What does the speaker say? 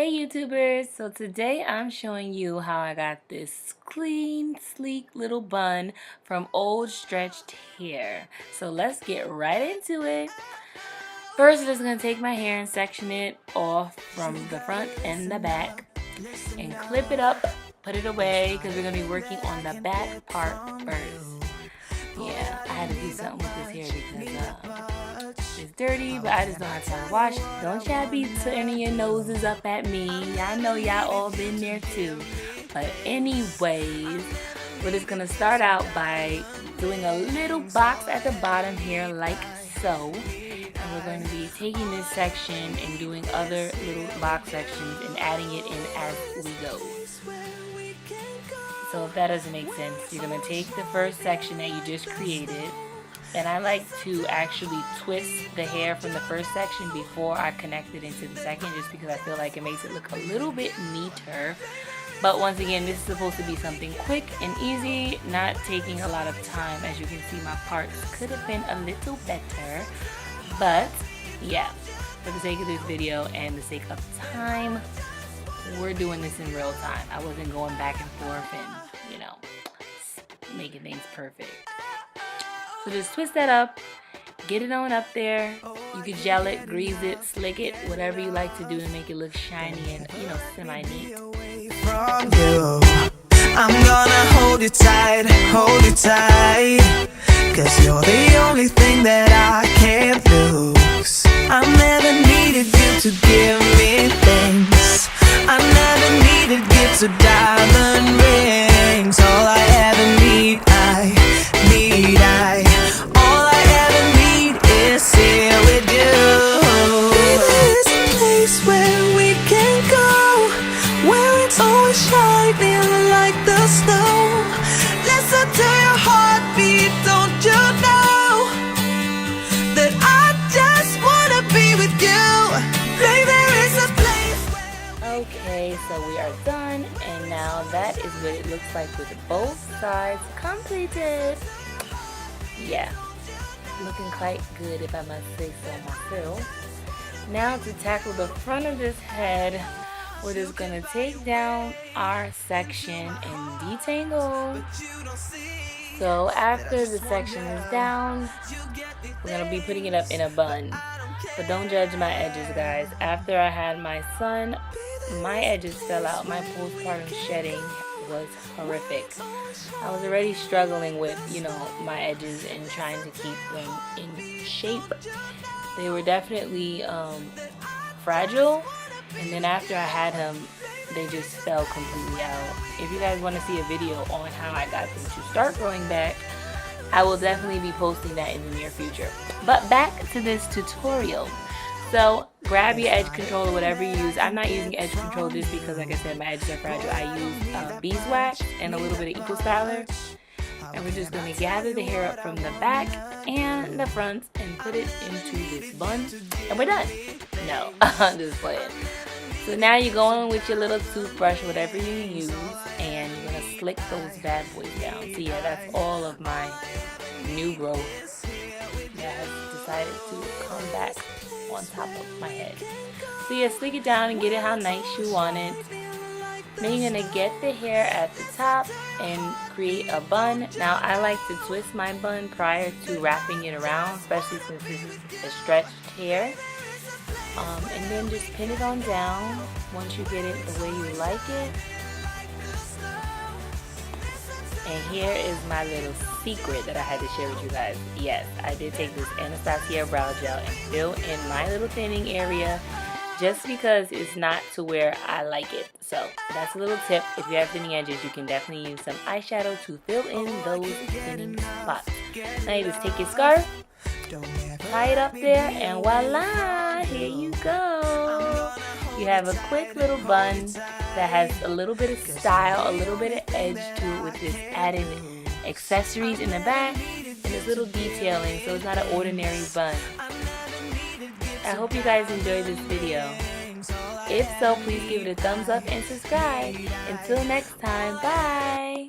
Hey YouTubers, so today I'm showing you how I got this clean, sleek little bun from old stretched hair. So let's get right into it. First, I'm just going to take my hair and section it off from the front and the back and clip it up, put it away because we're going to be working on the back part first. Yeah, I had to do something with this hair because it's dirty, but I just don't have time to wash it. Don't y'all be turning your noses up at me. Y'all know y'all all been there too. But anyways, we're just going to start out by doing a little box at the bottom here like so. And we're going to be taking this section and doing other little box sections and adding it in as we go. So if that doesn't make sense, you're going to take the first section that you just created, and I like to actually twist the hair from the first section before I connect it into the second, just because I feel like it makes it look a little bit neater. But once again, this is supposed to be something quick and easy, not taking a lot of time. As you can see, my parts could have been a little better, but yeah, for the sake of this video and the sake of time, we're doing this in real time. I wasn't going back and forth and, making things perfect. So just twist that up, get it on up there. You can gel it, grease it, slick it, whatever you like to do to make it look shiny and, semi-neat. I'm gonna hold you tight, cause you're the only thing that I can't lose. I never needed you to give me things. I never needed gifts or diamond rings. All I ever need, all I ever need is here with you. There's a place where we can go, where it's always shining like the snow. Listen to your heartbeat, don't you know that I just wanna be with you. Baby, there is a place where... Okay, so we are done, and now that is what it looks like with both sides completed. Yeah, looking quite good if I must say so myself. Now to tackle the front of this head, we're just going to take down our section and detangle. So after the section is down, we're going to be putting it up in a bun. But don't judge my edges, guys. After I had my son, my edges fell out. My postpartum shedding was horrific. I was already struggling with, my edges and trying to keep them in shape. They were definitely fragile, and then after I had him, they just fell completely out. If you guys want to see a video on how I got them to start growing back, I will definitely be posting that in the near future. But back to this tutorial. So grab your edge control or whatever you use. I'm not using edge control just because, like I said, my edges are fragile. I use beeswax and a little bit of Eco Styler. And we're just going to gather the hair up from the back and the front and put it into this bun. And we're done. No, I'm just playing. So now you're going with your little toothbrush, whatever you use, and you're going to slick those bad boys down. So yeah, that's all of my new growth that has decided to come back on top of my head. So yeah, slick it down and get it how nice you want it. Then you're going to get the hair at the top and create a bun. Now I like to twist my bun prior to wrapping it around, especially since this is a stretched hair. And then just pin it on down once you get it the way you like it. And here is my little secret that I had to share with you guys. Yes, I did take this Anastasia brow gel and fill in my little thinning area, just because it's not to where I like it. So that's a little tip. If you have thinning edges, you can definitely use some eyeshadow to fill in those thinning spots. Now you just take your scarf, tie it up there, and voila, here you go. You have a quick little bun that has a little bit of style, a little bit of edge to it with this added accessories in the back and this little detailing, so it's not an ordinary bun. I hope you guys enjoyed this video. If so, please give it a thumbs up and subscribe. Until next time, bye!